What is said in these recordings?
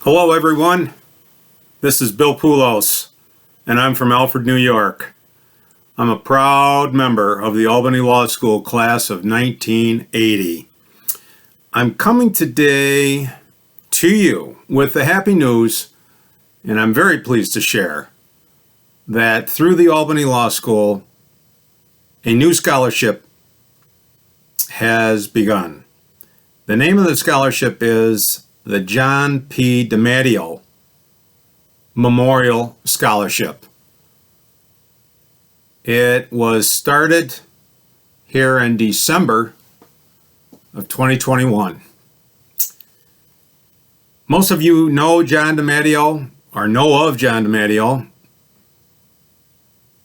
Hello everyone, this is Bill Pulos, and I'm from Alfred, New York. I'm a proud member of the Albany Law School class of 1980. I'm coming today to you with the happy news, and I'm very pleased to share, that through the Albany Law School, a new scholarship has begun. The name of the scholarship is the John P. Dematteo Memorial Scholarship. It was started here in December of 2021. Most of you know John Dematteo or know of John Dematteo,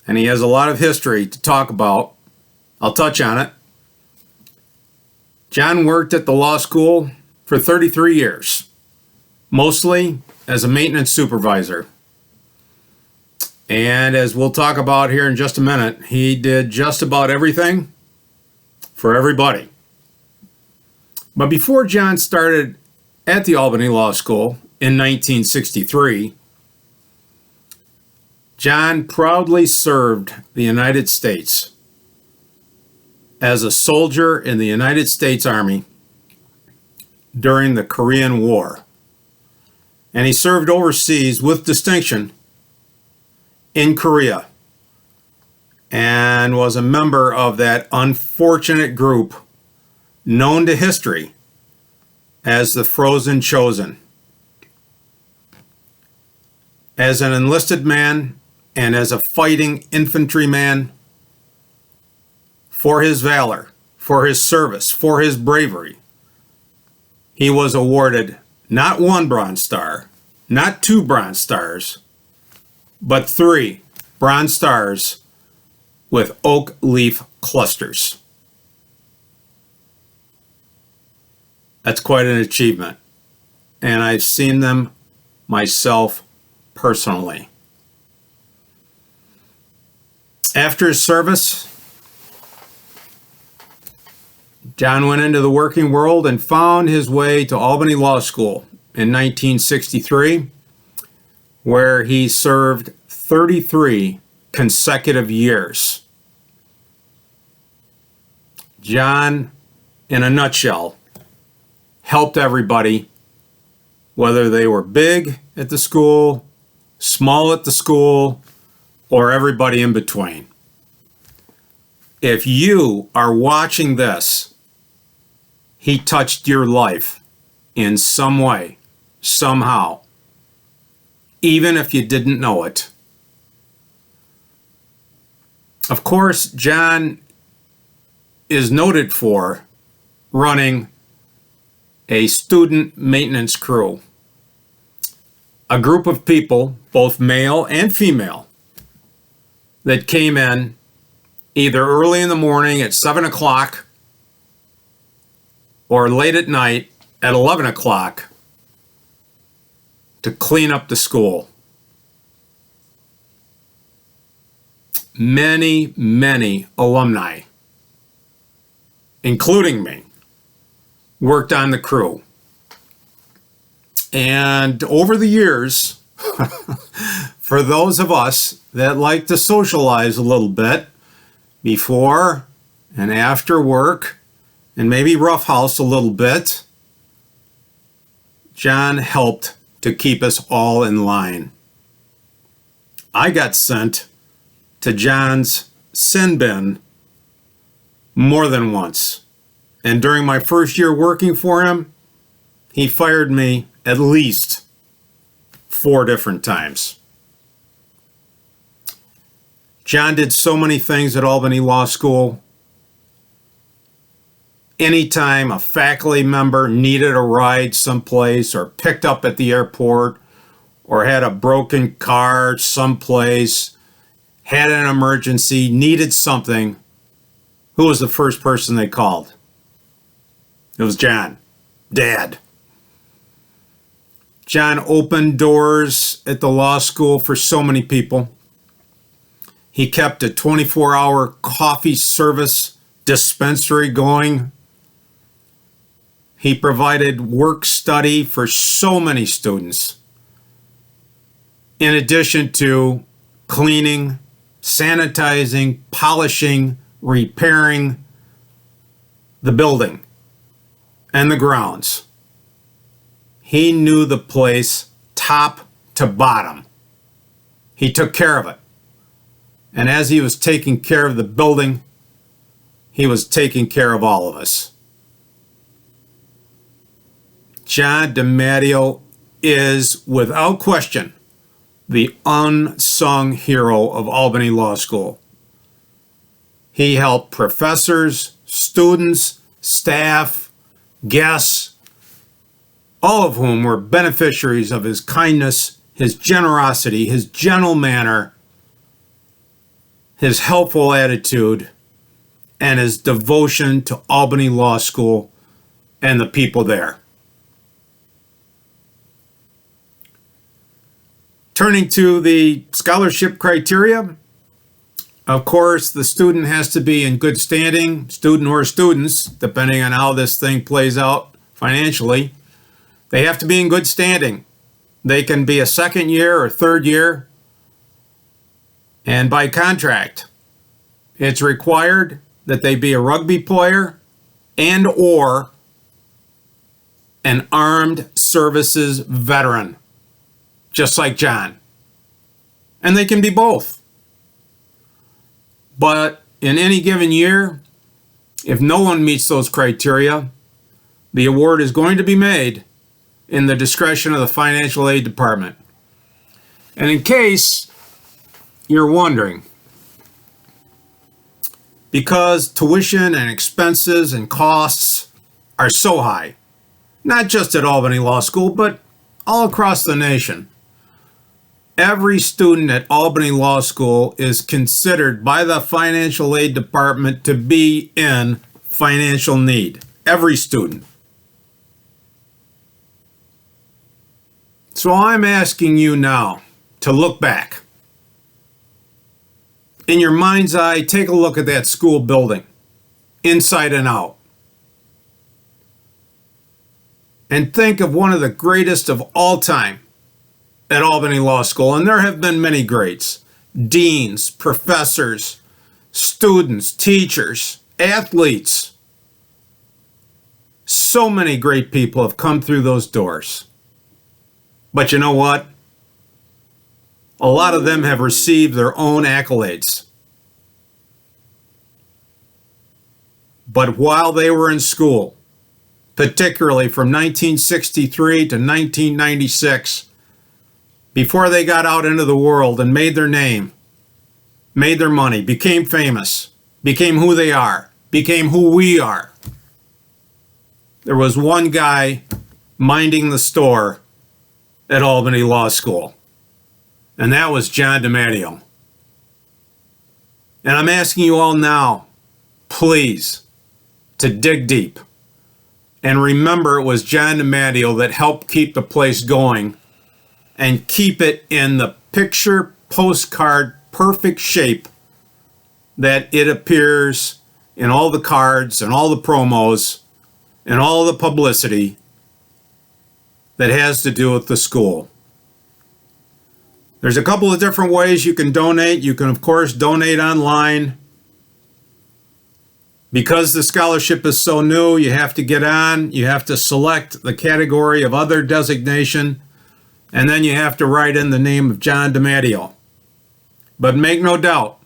and he has a lot of history to talk about. I'll touch on it. John worked at the law school for 33 years, mostly as a maintenance supervisor. And as we'll talk about here in just a minute, he did just about everything for everybody. But before John started at the Albany Law School in 1963, John proudly served the United States as a soldier in the United States Army during the Korean War. And he served overseas with distinction in Korea and was a member of that unfortunate group known to history as the Frozen Chosen. As an enlisted man and as a fighting infantryman, for his valor, for his service, for his bravery, he was awarded not one Bronze Star, not two Bronze Stars, but 3 Bronze Stars with oak leaf clusters. That's quite an achievement, and I've seen them myself personally. After his service, John went into the working world and found his way to Albany Law School in 1963, where he served 33 consecutive years. John, in a nutshell, helped everybody, whether they were big at the school, small at the school, or everybody in between. If you are watching this, he touched your life in some way, somehow, even if you didn't know it. Of course, John is noted for running a student maintenance crew, a group of people, both male and female, that came in either early in the morning at 7 o'clock or late at night at 11 o'clock to clean up the school. Many, many alumni, including me, worked on the crew. And over the years, for those of us that like to socialize a little bit before and after work, and maybe roughhouse a little bit, John helped to keep us all in line. I got sent to John's sin bin more than once. And during my first year working for him, he fired me at least 4 different times. John did so many things at Albany Law School. Anytime a faculty member needed a ride someplace or picked up at the airport or had a broken car someplace, had an emergency, needed something, who was the first person they called? It was John, Dad. John opened doors at the law school for so many people. He kept a 24-hour coffee service dispensary going. He provided work study for so many students, in addition to cleaning, sanitizing, polishing, repairing the building and the grounds. He knew the place top to bottom. He took care of it. And as he was taking care of the building, he was taking care of all of us. John Dematteo is, without question, the unsung hero of Albany Law School. He helped professors, students, staff, guests, all of whom were beneficiaries of his kindness, his generosity, his gentle manner, his helpful attitude, and his devotion to Albany Law School and the people there. Turning to the scholarship criteria, of course, the student has to be in good standing, student or students, depending on how this thing plays out financially. They have to be in good standing. They can be a second year or third year. And by contract, it's required that they be a rugby player and or an armed services veteran, just like John. And they can be both. But in any given year, if no one meets those criteria, the award is going to be made in the discretion of the financial aid department. And in case you're wondering, because tuition and expenses and costs are so high, not just at Albany Law School, but all across the nation, every student at Albany Law School is considered by the financial aid department to be in financial need. Every student. So I'm asking you now to look back. In your mind's eye, take a look at that school building, inside and out. And think of one of the greatest of all time at Albany Law School, and there have been many greats. Deans, professors, students, teachers, athletes. So many great people have come through those doors. But you know what? A lot of them have received their own accolades. But while they were in school, particularly from 1963 to 1996, before they got out into the world and made their name, made their money, became famous, became who they are, became who we are, there was one guy minding the store at Albany Law School, and that was John Dematteo. And I'm asking you all now, please, to dig deep and remember it was John Dematteo that helped keep the place going and keep it in the picture postcard perfect shape that it appears in all the cards and all the promos and all the publicity that has to do with the school. There's a couple of different ways you can donate. You can, of course, donate online. Because the scholarship is so new, you have to get on. You have to select the category of other designation, and then you have to write in the name of John Dematteo. But make no doubt,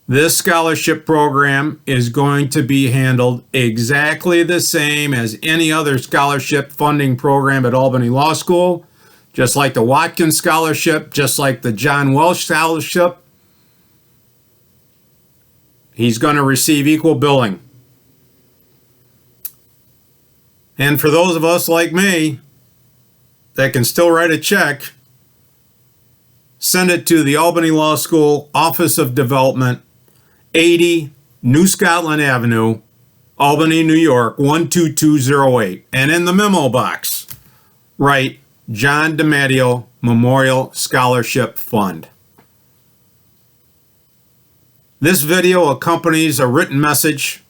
this scholarship program is going to be handled exactly the same as any other scholarship funding program at Albany Law School, just like the Watkins Scholarship, just like the John Welsh Scholarship. He's going to receive equal billing. And for those of us like me that can still write a check, send it to the Albany Law School Office of Development, 80 New Scotland Avenue, Albany, New York, 12208. And in the memo box, write John Dematteo Memorial Scholarship Fund. This video accompanies a written message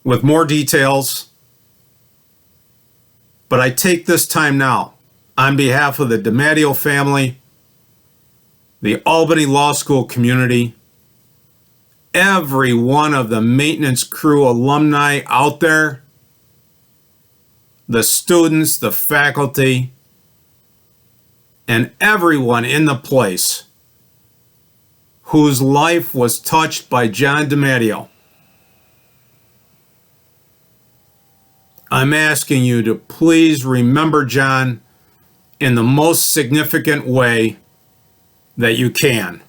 with more details. But I take this time now, on behalf of the Dematteo family, the Albany Law School community, every one of the maintenance crew alumni out there, the students, the faculty, and everyone in the place whose life was touched by John Dematteo. I'm asking you to please remember John in the most significant way that you can.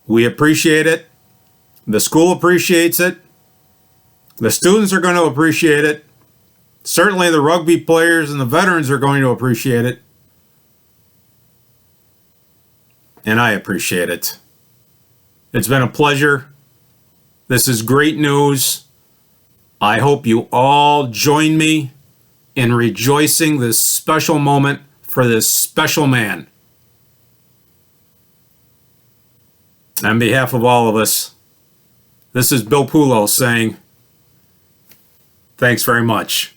We appreciate it. The school appreciates it. The students are going to appreciate it. Certainly the rugby players and the veterans are going to appreciate it. And I appreciate it. It's been a pleasure. This is great news. I hope you all join me in rejoicing this special moment for this special man. On behalf of all of us, this is Bill Pulos saying, thanks very much.